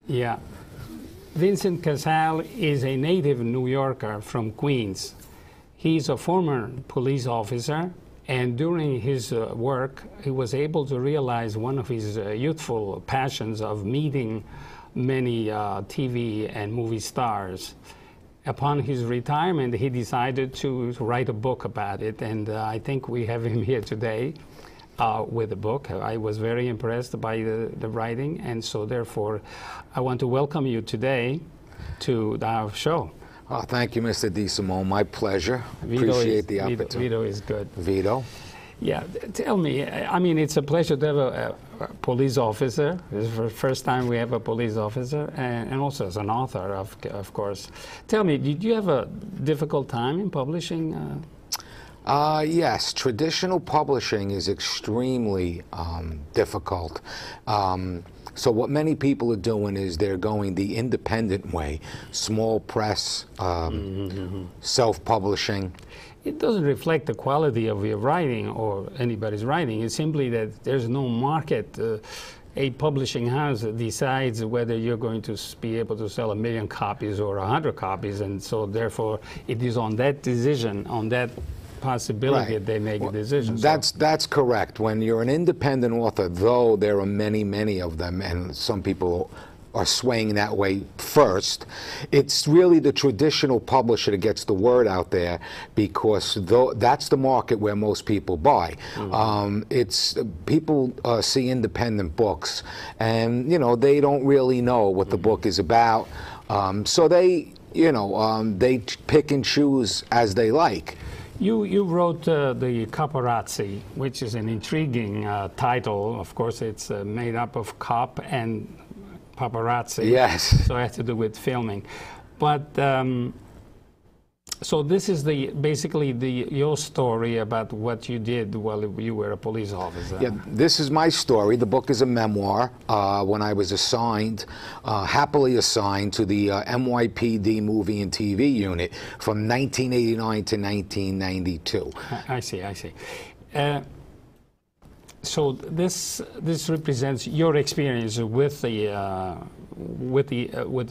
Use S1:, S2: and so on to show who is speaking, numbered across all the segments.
S1: Yeah. Vincent Cassale is a native New Yorker from Queens. He's a former police officer, and during his work, he was able to realize one of his youthful passions of meeting many TV and movie stars. Upon his retirement, he decided to write a book about it, and I think we have him here today with the book. I was very impressed by the writing, and so therefore I want to welcome you today to our show.
S2: Oh, thank you, Mr. De Simone. My pleasure. Appreciate the opportunity.
S1: Vito is good.
S2: Vito?
S1: Yeah, tell me, I mean, it's a pleasure to have a police officer. This is the first time we have a police officer, and also as an author, of course. Tell me, did you have a difficult time in publishing?
S2: Yes, traditional publishing is extremely difficult. So what many people are doing is they're going the independent way, small press, self-publishing.
S1: It doesn't reflect the quality of your writing or anybody's writing. It's simply that there's no market. A publishing house decides whether you're going to be able to sell 1 million copies or 100 copies, and so therefore it is on that decision, on that possibility that they make a decision.
S2: That's correct. When you're an independent author, though there are many of them, and some people are swaying that way first, it's really the traditional publisher that gets the word out there, because that's the market where most people buy. It's people see independent books, and they don't really know what the book is about, so they they pick and choose as they like.
S1: You wrote the Coparazzi, which is an intriguing title. Of course, it's made up of cop and paparazzi.
S2: Yes.
S1: So it has to do with filming. But so this is basically your story about what you did while you were a police officer.
S2: Yeah, this is my story. The book is a memoir. When I was assigned, happily assigned to the NYPD movie and TV unit from 1989 to 1992.
S1: I see. So this represents your experience with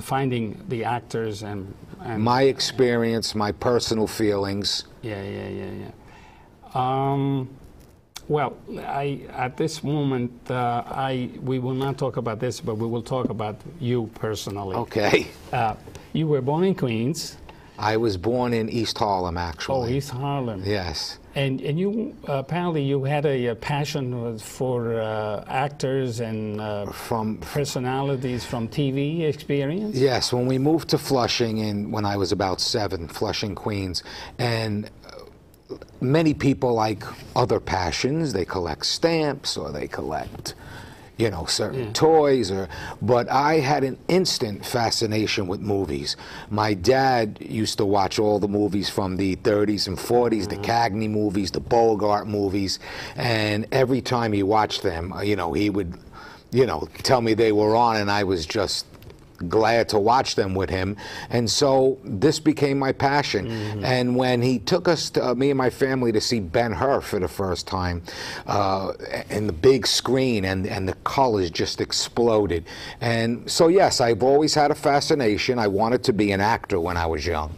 S1: finding the actors and
S2: my experience, my personal feelings.
S1: Yeah. Well, at this moment, we will not talk about this, but we will talk about you personally.
S2: Okay.
S1: You were born in Queens.
S2: I was born in East Harlem, actually.
S1: Oh, East Harlem.
S2: Yes.
S1: And you apparently you had a passion for actors and personalities from TV experience?
S2: Yes, when we moved to Flushing, when I was about 7, Flushing, Queens, and many people like other passions. They collect stamps or they collect certain toys, but I had an instant fascination with movies. My dad used to watch all the movies from the 30s and 40s, the Cagney movies, the Bogart movies, and every time he watched them, he would, tell me they were on, and I was just glad to watch them with him, and so this became my passion. And when he took us, me and my family, to see Ben-Hur for the first time, and the big screen, and the colors just exploded. And so yes, I've always had a fascination. I wanted to be an actor when I was young.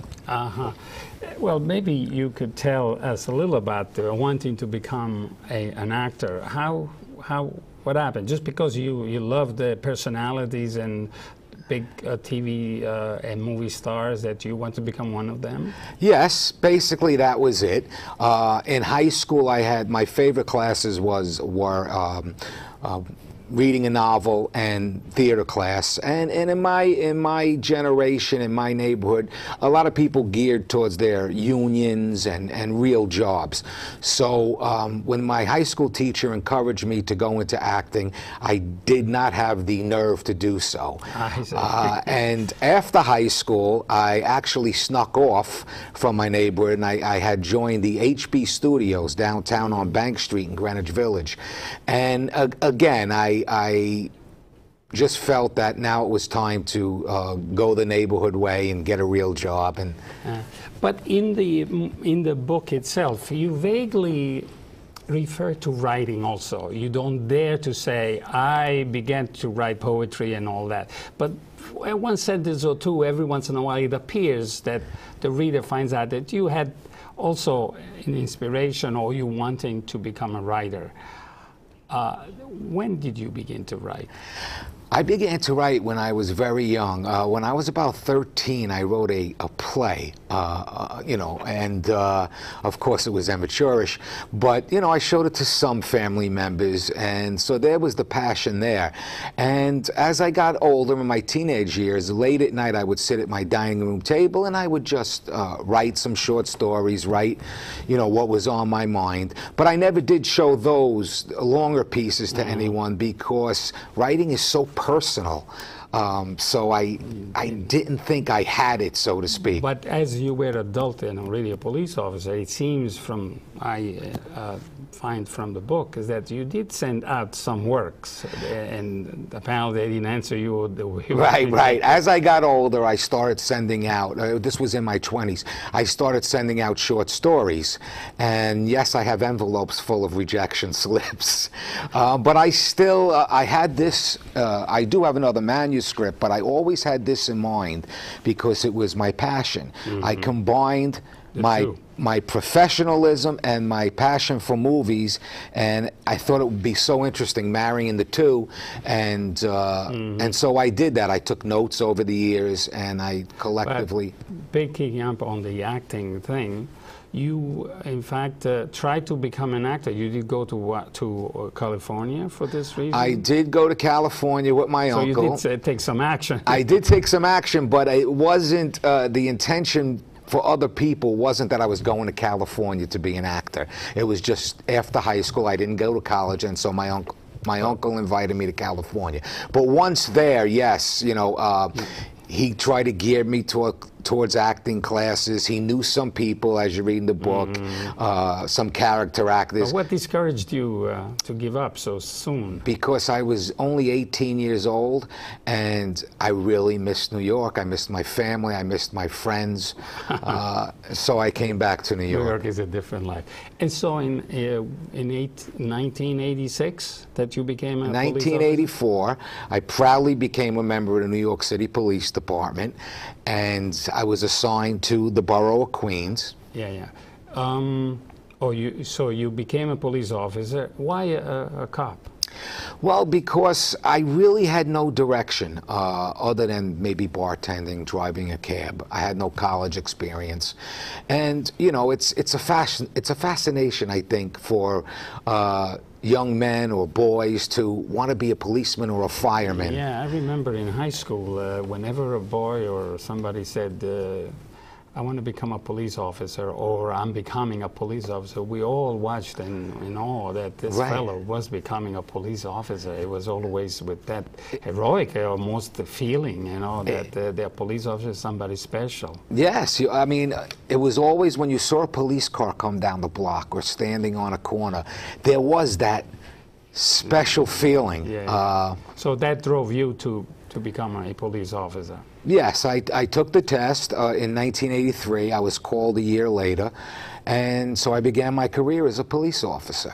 S1: Well, maybe you could tell us a little about wanting to become an actor. What happened? Just because you love the personalities and big TV and movie stars that you want to become one of them?
S2: Yes, basically that was it. In high school, I had my favorite classes were reading a novel and theater class, and in my generation, in my neighborhood, a lot of people geared towards their unions and real jobs. So when my high school teacher encouraged me to go into acting, I did not have the nerve to do so. And after high school, I actually snuck off from my neighborhood, and I had joined the HB Studios downtown on Bank Street in Greenwich Village. And again, I just felt that now it was time to go the neighborhood way and get a real job. And
S1: but in the book itself, you vaguely refer to writing also. You don't dare to say, I began to write poetry and all that. But one sentence or two, every once in a while, it appears that the reader finds out that you had also an inspiration or you wanting to become a writer. When did you begin to write?
S2: I began to write when I was very young. When I was about 13, I wrote a play, you know, and of course it was amateurish, but, you know, I showed it to some family members, and so there was the passion there. And as I got older in my teenage years, late at night I would sit at my dining room table and I would just write some short stories, write, you know, what was on my mind. But I never did show those longer pieces to anyone because writing is so personal. So I didn't think I had it, so to speak.
S1: But as you were adult and already a police officer, it seems from, I find from the book, is that you did send out some works, and apparently they didn't answer you.
S2: Right. As I got older, I started sending out, this was in my 20s, I started sending out short stories. And yes, I have envelopes full of rejection slips. But I still, I had this, I do have another manuscript, but I always had this in mind because it was my passion. I combined my professionalism and my passion for movies, and I thought it would be so interesting marrying the two, and so I did that. I took notes over the years, and I collectively...
S1: But picking up on the acting thing, you, in fact, tried to become an actor. You did go to California for this reason?
S2: I did go to California with my uncle.
S1: So you did take some action.
S2: I did take some action, but it wasn't the intention for other people wasn't that I was going to California to be an actor. It was just after high school, I didn't go to college, and so my uncle invited me to California. But once there, yes, you know, he tried to gear me towards acting classes. He knew some people, as you read in the book, some character actors.
S1: But what discouraged you to give up so soon?
S2: Because I was only 18 years old, and I really missed New York. I missed my family. I missed my friends. So I came back to New York.
S1: New York is a different life. And so in 1986 that you became a
S2: 1984, I proudly became a member of the New York City Police Department, and I was assigned to the borough of Queens.
S1: Yeah. So you became a police officer. Why a cop?
S2: Well, because I really had no direction other than maybe bartending, driving a cab. I had no college experience, and you know, it's a fascination, I think, for young men or boys to want to be a policeman or a fireman.
S1: Yeah, I remember in high school, whenever a boy or somebody said, I want to become a police officer, or I'm becoming a police officer, we all watched in awe that this fellow was becoming a police officer. It was always with that heroic, almost feeling, you know, that the police officer is somebody special.
S2: Yes, I mean, it was always when you saw a police car come down the block or standing on a corner, there was that special feeling.
S1: So that drove you to become a police officer?
S2: Yes, I took the test in 1983. I was called a year later, and so I began my career as a police officer.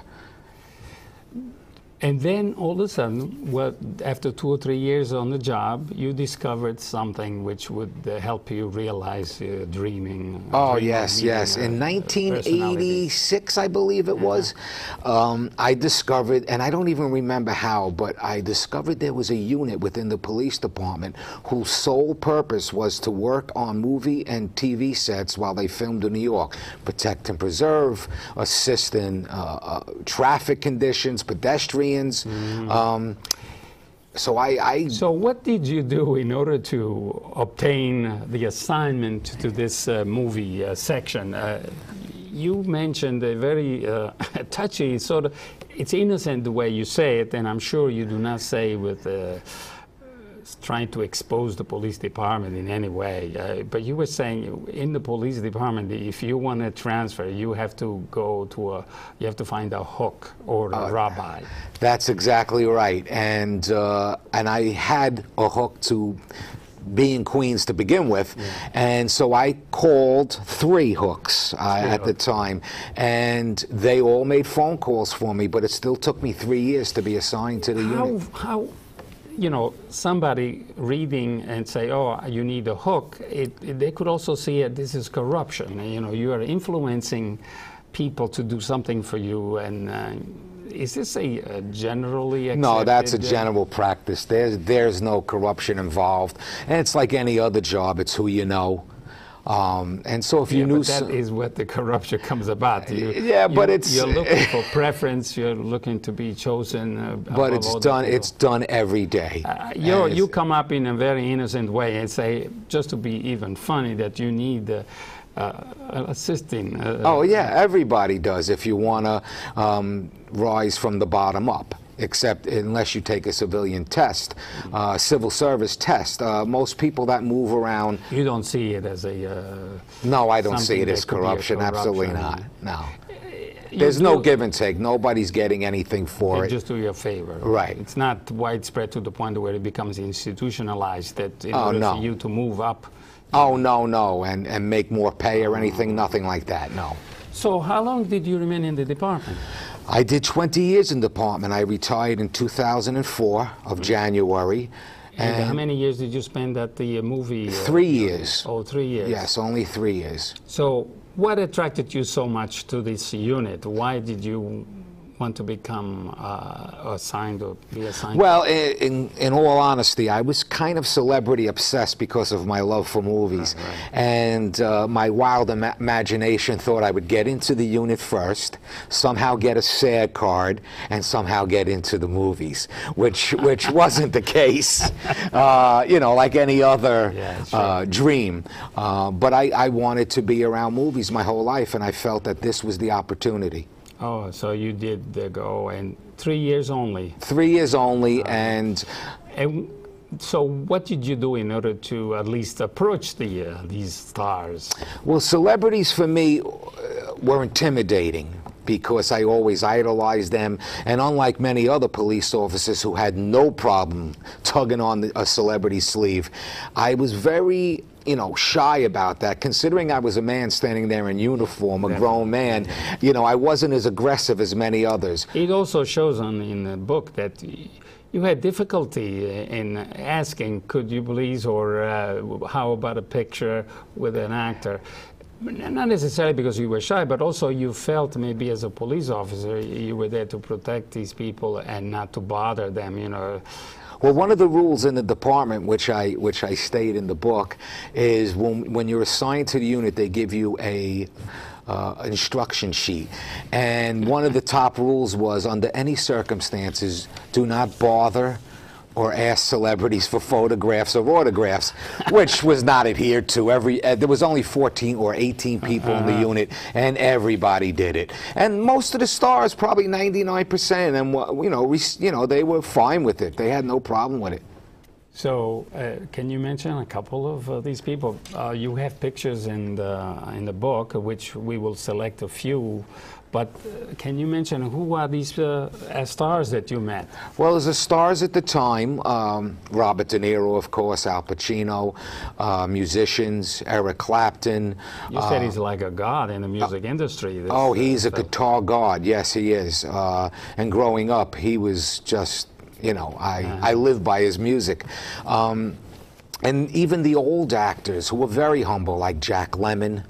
S1: And then all of a sudden, well, after 2 or 3 years on the job, you discovered something which would help you realize dreaming.
S2: Oh, yes. In 1986, I believe it was, I discovered, and I don't even remember how, but I discovered there was a unit within the police department whose sole purpose was to work on movie and TV sets while they filmed in New York. Protect and preserve, assist in traffic conditions, pedestrian aliens. So
S1: So what did you do in order to obtain the assignment to this movie section? You mentioned a very touchy sort of, it's innocent the way you say it, and I'm sure you do not say with trying to expose the police department in any way. But you were saying in the police department, if you want to transfer, you have to go to you have to find a hook or a rabbi.
S2: That's exactly right. And I had a hook to be in Queens to begin with, and so I called 3 hooks at the time, and they all made phone calls for me, but it still took me 3 years to be assigned to the unit.
S1: How, you know, somebody reading and say, oh, you need a hook, they could also see it, this is corruption. You know, you are influencing people to do something for you, and is this a generally accepted?
S2: No, that's a general practice. There's no corruption involved, and it's like any other job. It's who you know. And so if you knew,
S1: but that is what the corruption comes about.
S2: But
S1: you're looking for preference. You're looking to be chosen.
S2: But it's done. It's done every day.
S1: You come up in a very innocent way and say, just to be even funny, that you need assisting.
S2: Oh yeah, everybody does. If you want to rise from the bottom up. Except unless you take a civilian test, civil service test. Most people that move around...
S1: You don't see it as a...
S2: No, I don't see it as corruption. Absolutely not. No. There's no give and take. Nobody's getting anything for it.
S1: Just do your favor.
S2: Right.
S1: It's not widespread to the point where it becomes institutionalized, that in order for you to move up...
S2: Oh, no, and make more pay or anything, nothing like that, no.
S1: So how long did you remain in the department?
S2: I did 20 years in the department. I retired in 2004 of January.
S1: And how many years did you spend at the movie?
S2: 3 years.
S1: Oh, 3 years.
S2: Yes, only 3 years.
S1: So what attracted you so much to this unit? Why did you want to become assigned or be assigned?
S2: Well, in all honesty, I was kind of celebrity obsessed because of my love for movies. And my wild imagination thought I would get into the unit first, somehow get a SAG card, and somehow get into the movies, which wasn't the case, you know, like any other dream. But I wanted to be around movies my whole life, and I felt that this was the opportunity.
S1: Oh, so you did go, and 3 years only.
S2: 3 years only, and
S1: so what did you do in order to at least approach these stars?
S2: Well, celebrities for me were intimidating, because I always idolized them, and unlike many other police officers who had no problem tugging on a celebrity's sleeve, I was very, you know, shy about that. Considering I was a man standing there in uniform, a grown man, you know, I wasn't as aggressive as many others.
S1: It also shows in the book that you had difficulty in asking, could you please, or how about a picture with an actor? Not necessarily because you were shy, but also you felt maybe as a police officer you were there to protect these people and not to bother them, you know.
S2: Well, one of the rules in the department, which I state in the book, is when you're assigned to the unit, they give you a instruction sheet, and one of the top rules was, under any circumstances, do not bother or ask celebrities for photographs or autographs, which was not adhered to. There was only 14 or 18 people in the unit, and everybody did it. And most of the stars, probably 99%, and you know, they were fine with it. They had no problem with it.
S1: So, can you mention a couple of these people? You have pictures in the book, which we will select a few. But can you mention who are these stars that you met?
S2: Well, as the stars at the time, Robert De Niro, of course, Al Pacino, musicians, Eric Clapton.
S1: You said he's like a god in the music industry.
S2: Oh, he's a guitar god. Yes, he is. And growing up, he was just, you know, I lived by his music. And even the old actors who were very humble, like Jack Lemmon.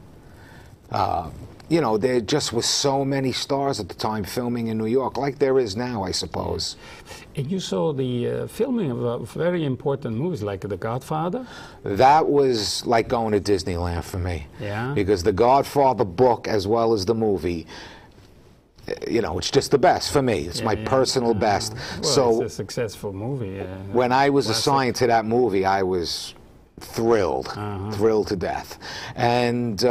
S2: You know, there just was so many stars at the time filming in New York, like there is now, I suppose.
S1: And you saw the filming of very important movies like The Godfather?
S2: That was like going to Disneyland for me.
S1: Yeah.
S2: Because The Godfather book, as well as the movie, you know, it's just the best for me. It's my personal best.
S1: Well,
S2: so
S1: it's a successful movie.
S2: when I was assigned to that movie, I was thrilled, thrilled to death. And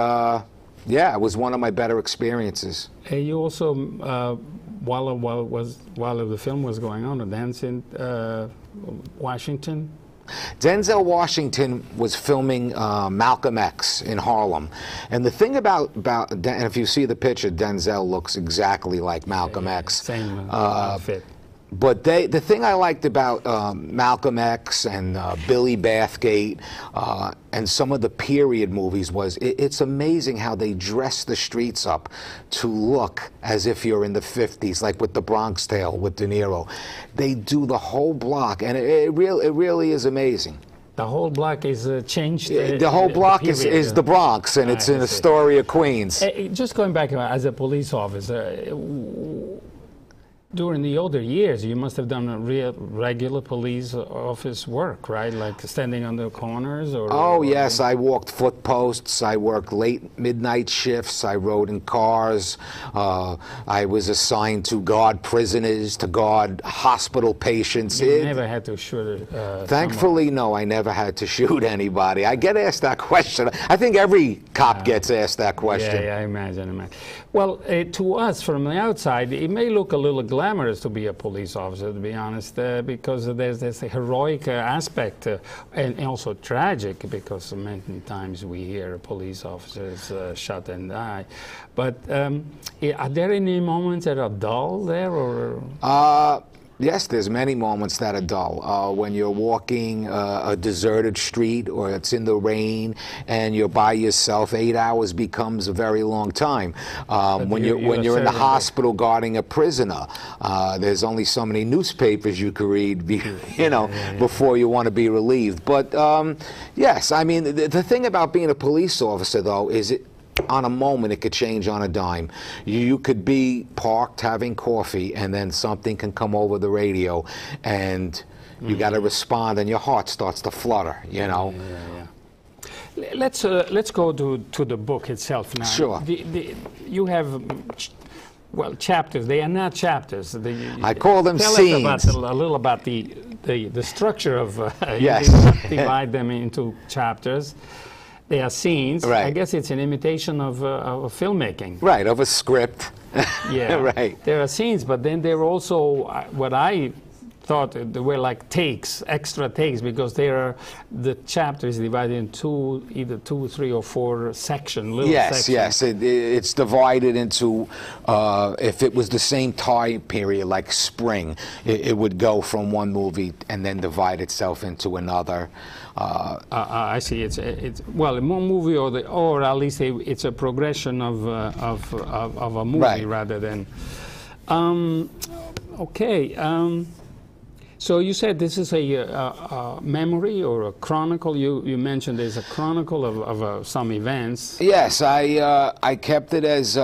S2: yeah, it was one of my better experiences.
S1: You also, while the film was going on, danced in Washington.
S2: Denzel Washington was filming Malcolm X in Harlem. And the thing about and if you see the picture, Denzel looks exactly like Malcolm X.
S1: Same outfit.
S2: But the thing I liked about Malcolm X and Billy Bathgate and some of the period movies was it's amazing how they dress the streets up to look as if you're in the 50s, like with the Bronx Tale with De Niro. They do the whole block, and it really is amazing.
S1: The whole block is changed.
S2: The whole block is the Bronx, and it's in Astoria, Queens.
S1: Just going back, as a police officer, during the older years, you must have done a regular police office work, right? Like standing on the corners, or?
S2: Oh yes, I walked foot posts. I worked late midnight shifts. I rode in cars. I was assigned to guard prisoners, to guard hospital patients.
S1: You never had to shoot.
S2: Thankfully, no, I never had to shoot anybody. I get asked that question. I think every cop gets asked that question.
S1: Yeah, I imagine. Well, to us from the outside, it may look a little glamorous to be a police officer, to be honest, because there's this heroic aspect, and also tragic, because many times we hear police officers shot and die. But are there any moments that are dull there, or?
S2: Yes, there's many moments that are dull. When you're walking a deserted street, or it's in the rain and you're by yourself, 8 hours becomes a very long time. When you're in the hospital guarding a prisoner, there's only so many newspapers you could read, before you want to be relieved. But yes, I mean, the thing about being a police officer, though, is on a moment, it could change on a dime. You could be parked having coffee, and then something can come over the radio, and you got to respond, and your heart starts to flutter, you know.
S1: Let's go to the book itself now.
S2: Sure.
S1: You have, well, chapters. They are not chapters.
S2: I call them scenes.
S1: Tell us a little about the structure of.
S2: Yes.
S1: You divide them into chapters. They are scenes.
S2: Right.
S1: I guess it's an imitation of filmmaking.
S2: Right, of a script.
S1: Yeah.
S2: Right.
S1: There are scenes, but then there are also what I thought they were like takes, extra takes, because the chapter is divided into either 2, 3, or 4 sections.
S2: Yes. It's divided into, if it was the same time period, like spring, it would go from one movie and then divide itself into another.
S1: I see. It's well, a movie, or at least it's a progression of a movie,
S2: right,
S1: rather than. Okay. So you said this is a memory or a chronicle. You mentioned there's a chronicle of some events.
S2: Yes, I kept it as.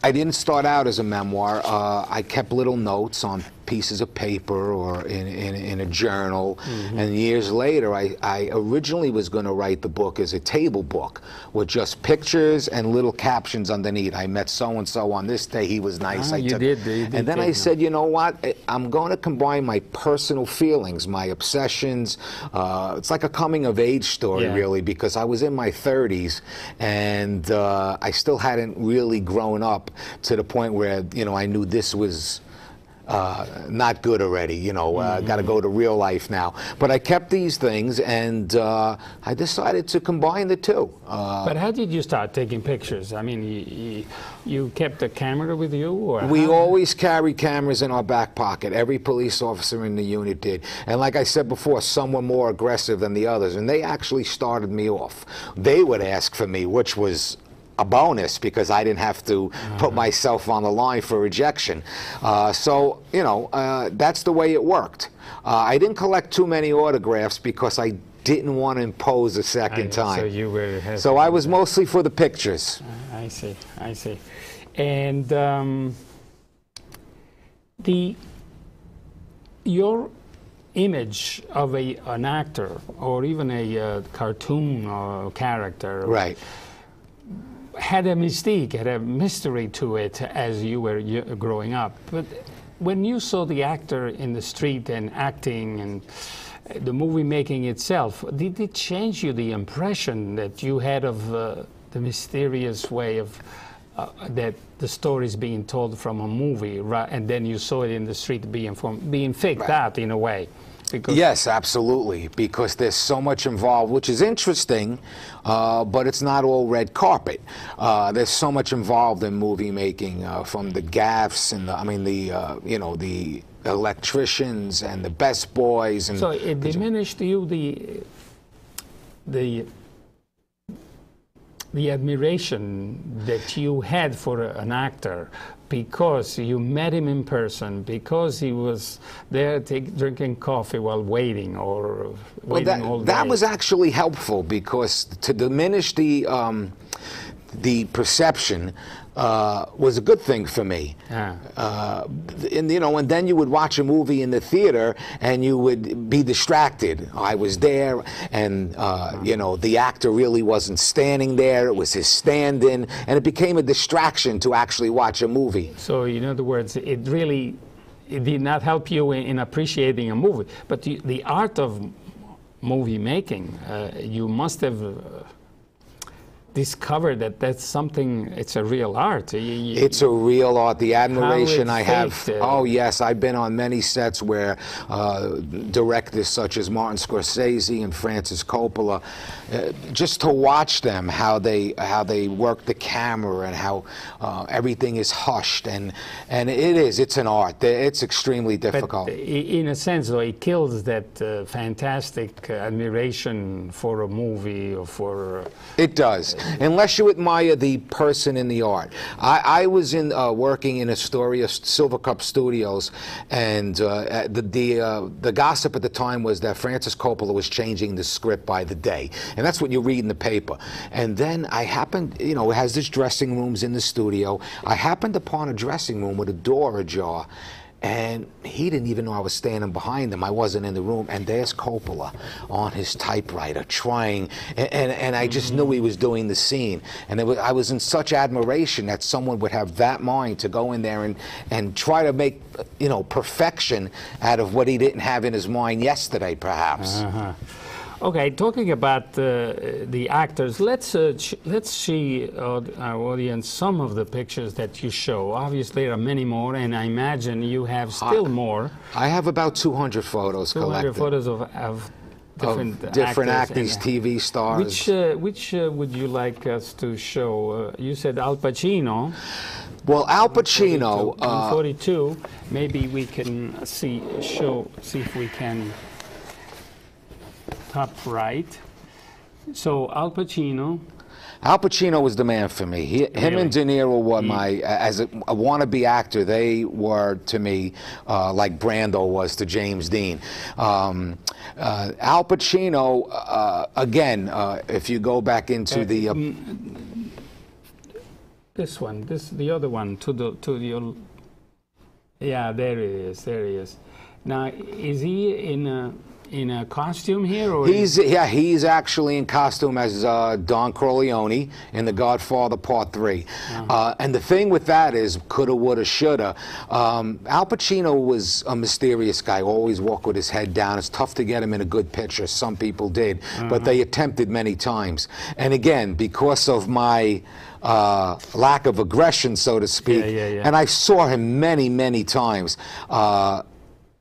S2: I didn't start out as a memoir. I kept little notes on pieces of paper or in a journal. And years later, I originally was going to write the book as a table book with just pictures and little captions underneath. I met so-and-so on this day. He was nice.
S1: You did
S2: and then I said, you know what? I'm going to combine my personal feelings, my obsessions. It's like a coming-of-age story, really, because I was in my 30s, and I still hadn't really grown up to the point where, I knew this was not good already, got to go to real life now. But I kept these things, and I decided to combine the two.
S1: But how did you start taking pictures? I mean, you kept a camera with you? Or
S2: we always carried cameras in our back pocket. Every police officer in the unit did. And like I said before, some were more aggressive than the others, and they actually started me off. They would ask for me, which was a bonus, because I didn't have to put myself on the line for rejection. So, that's the way it worked. I didn't collect too many autographs because I didn't want to impose a second time.
S1: So you were hesitant.
S2: So I was mostly for the pictures.
S1: I see. And your image of an actor, or even a cartoon or character,
S2: right,
S1: had a mystique, had a mystery to it as you were growing up. But when you saw the actor in the street and acting and the movie making itself, did it change you, the impression that you had of the mysterious way of that the story is being told from a movie, and then you saw it in the street being faked out in a way? Because
S2: yes, absolutely, because there's so much involved, which is interesting, but it's not all red carpet. There's so much involved in movie making, from the gaffes and the electricians and the best boys. And
S1: so it diminished you the admiration that you had for an actor because you met him in person, because he was there drinking coffee while waiting or waiting all day.
S2: That was actually helpful, because to diminish the perception was a good thing for me. And then you would watch a movie in the theater and you would be distracted. I was there, and the actor really wasn't standing there. It was his stand-in, and it became a distraction to actually watch a movie.
S1: So in other words, it did not help you in appreciating a movie, but the art of movie making, you must have discovered that that's something, it's a real art.
S2: It's a real art. The admiration I have.
S1: Faked,
S2: oh yes, I've been on many sets where directors such as Martin Scorsese and Francis Coppola, just to watch them, how they work the camera and how everything is hushed, and it's an art. It's extremely difficult.
S1: But in a sense, though, it kills that fantastic admiration for a movie or for.
S2: It does. Unless you admire the person in the art. I was working in Astoria Silvercup Studios, and the gossip at the time was that Francis Coppola was changing the script by the day, and that's what you read in the paper. And then I happened, it has this dressing rooms in the studio. I happened upon a dressing room with a door ajar, and he didn't even know I was standing behind him. I wasn't in the room, and there's Coppola on his typewriter trying, and I just knew he was doing the scene. And I was in such admiration that someone would have that mind to go in there and try to make, perfection out of what he didn't have in his mind yesterday, perhaps.
S1: Okay, talking about the actors, let's see our audience some of the pictures that you show. Obviously, there are many more, and I imagine you have still more.
S2: I have about 200 photos collected.
S1: 200 photos of
S2: different actors, TV stars.
S1: Which would you like us to show? You said Al Pacino.
S2: Well, Al Pacino.
S1: 42. Maybe we can see if we can. Top right. So Al Pacino.
S2: Al Pacino was the man for me. Him and De Niro were as a wannabe actor, they were to me like Brando was to James Dean. Al Pacino, again, if you go back into
S1: this one, the other one, yeah, there he is. Now, is he in a costume here, or
S2: he's actually in costume as Don Corleone in The Godfather Part 3. And the thing with that is, coulda, woulda, shoulda. Al Pacino was a mysterious guy, always walked with his head down. It's tough to get him in a good picture. Some people did, but they attempted many times. And again, because of my lack of aggression, so to speak, and I saw him many, many times,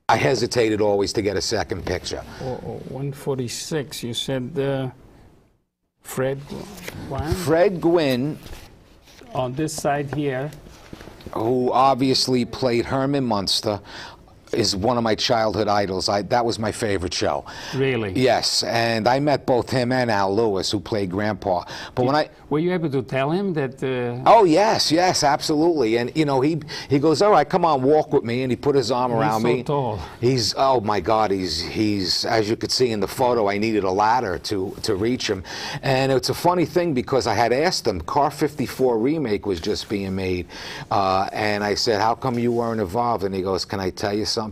S2: I hesitated always to get a second picture.
S1: 146, you said Fred Gwynne?
S2: Fred Gwynne.
S1: On this side here.
S2: Who obviously played Herman Munster, is one of my childhood idols. That was my favorite show. Really? Yes, and I met both him and Al Lewis, who played Grandpa. But
S1: were you able to tell him that?
S2: Oh yes, absolutely. And he goes, all right, come on, walk with me, and he put his arm around me.
S1: He's so tall.
S2: He's, oh my God, he's as you could see in the photo, I needed a ladder to reach him. And it's a funny thing, because I had asked him, Car 54 remake was just being made, and I said, how come you weren't involved? And he goes, can I tell you something?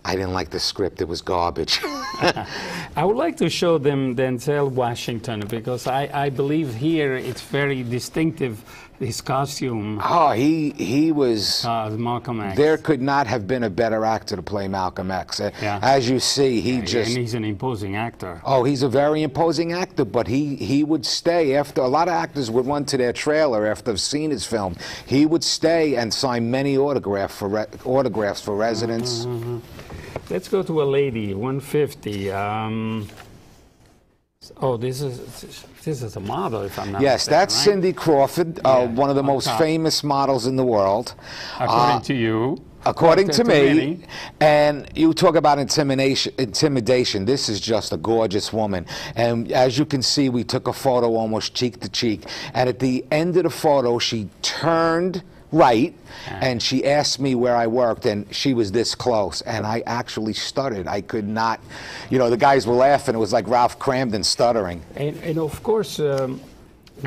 S2: I didn't like the script. It was garbage.
S1: I would like to show them Denzel Washington, because I believe here it's very distinctive, his costume.
S2: Oh, he was...
S1: Malcolm X.
S2: There could not have been a better actor to play Malcolm X.
S1: Yeah.
S2: As you see,
S1: And he's an imposing actor.
S2: Oh, he's a very imposing actor, but he would stay after... A lot of actors would run to their trailer after they've seen his film. He would stay and sign many autographs for residents.
S1: Let's go to a lady, 150. Oh, this is a model, if I'm not
S2: Yes,
S1: mistaken,
S2: that's
S1: right?
S2: Cindy Crawford, one of the most famous models in the world.
S1: According to you.
S2: According to me.
S1: many.
S2: And you talk about intimidation. This is just a gorgeous woman. And as you can see, we took a photo almost cheek to cheek. And at the end of the photo, she turned right, and she asked me where I worked, and she was this close, and I actually stuttered. I could not, you know, the guys were laughing. It was like Ralph Cramden stuttering.
S1: And of course,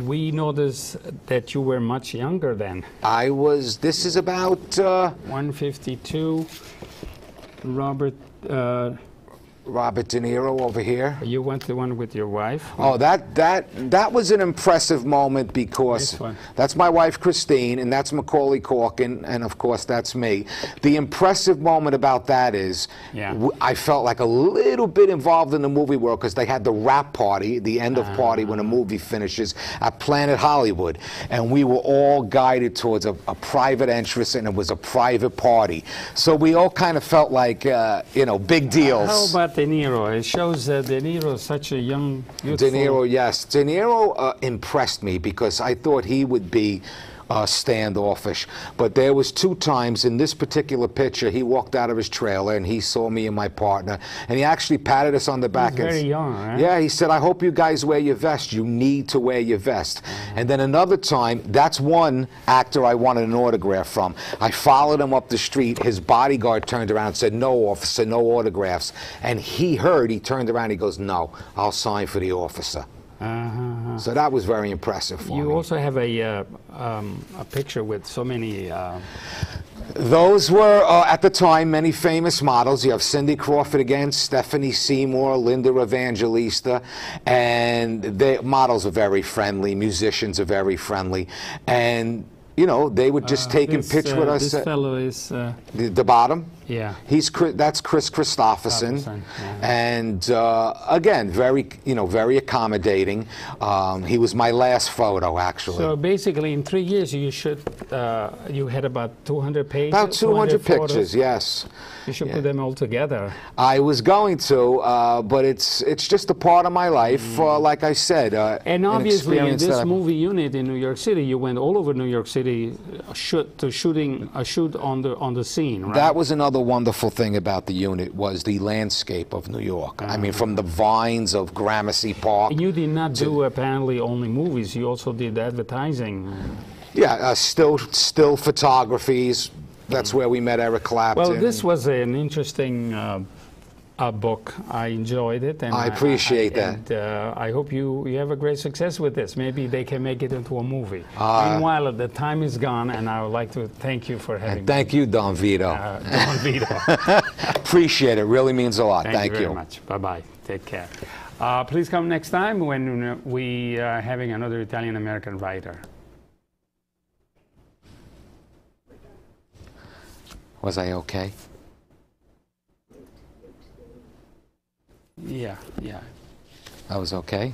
S1: we noticed that you were much younger then.
S2: I was, this is about...
S1: 152, Robert
S2: De Niro over here.
S1: You went the one with your wife?
S2: Oh, that was an impressive moment, because that's my wife Christine, and that's Macaulay Culkin, and of course that's me. The impressive moment about that is, I felt like a little bit involved in the movie world, because they had the wrap party, the end of party when a movie finishes at Planet Hollywood, and we were all guided towards a private entrance, and it was a private party. So we all kind of felt like, you know, big deals.
S1: How about De Niro? It shows that De Niro is such a young, beautiful...
S2: De Niro, yes. De Niro impressed me, because I thought he would be standoffish. But there was 2 times in this particular picture, he walked out of his trailer and he saw me and my partner, and he actually patted us on the back.
S1: He's very young, right?
S2: Yeah, he said, I hope you guys wear your vest. You need to wear your vest. And then another time, that's one actor I wanted an autograph from. I followed him up the street. His bodyguard turned around and said, no, officer, no autographs. And he turned around, he goes, no, I'll sign for the officer. So that was very impressive for me.
S1: You also have a picture with so many...
S2: Those were, at the time, many famous models. You have Cindy Crawford again, Stephanie Seymour, Linda Evangelista, and the models are very friendly, musicians are very friendly, and you know, they would just take and pitch with us.
S1: This fellow is...
S2: the bottom?
S1: Yeah.
S2: That's Chris Christopherson. And again, very accommodating. He was my last photo, actually.
S1: So basically, in 3 years, you had about 200 pages?
S2: About 200 pictures,
S1: photos.
S2: yes.
S1: You should put them all together.
S2: I was going to, but it's just a part of my life, like I said.
S1: And obviously, in this movie unit in New York City, you went all over New York City to shoot on the scene, right?
S2: That was another wonderful thing about the unit, was the landscape of New York. I mean, from the vines of Gramercy Park.
S1: And you did not do apparently only movies. You also did advertising.
S2: Yeah, still photographies. That's where we met Eric Clapton.
S1: Well, this was an interesting book. I enjoyed it, and
S2: I appreciate that.
S1: And I hope you have a great success with this. Maybe they can make it into a movie. Meanwhile, the time is gone, and I would like to thank you for having me.
S2: Thank you, Don Vito.
S1: Don Vito.
S2: Appreciate it. Really means a lot.
S1: Thank you very much. Bye-bye. Take care. Please come next time when we are having another Italian-American writer.
S2: Was I okay?
S1: Yeah.
S2: I was okay?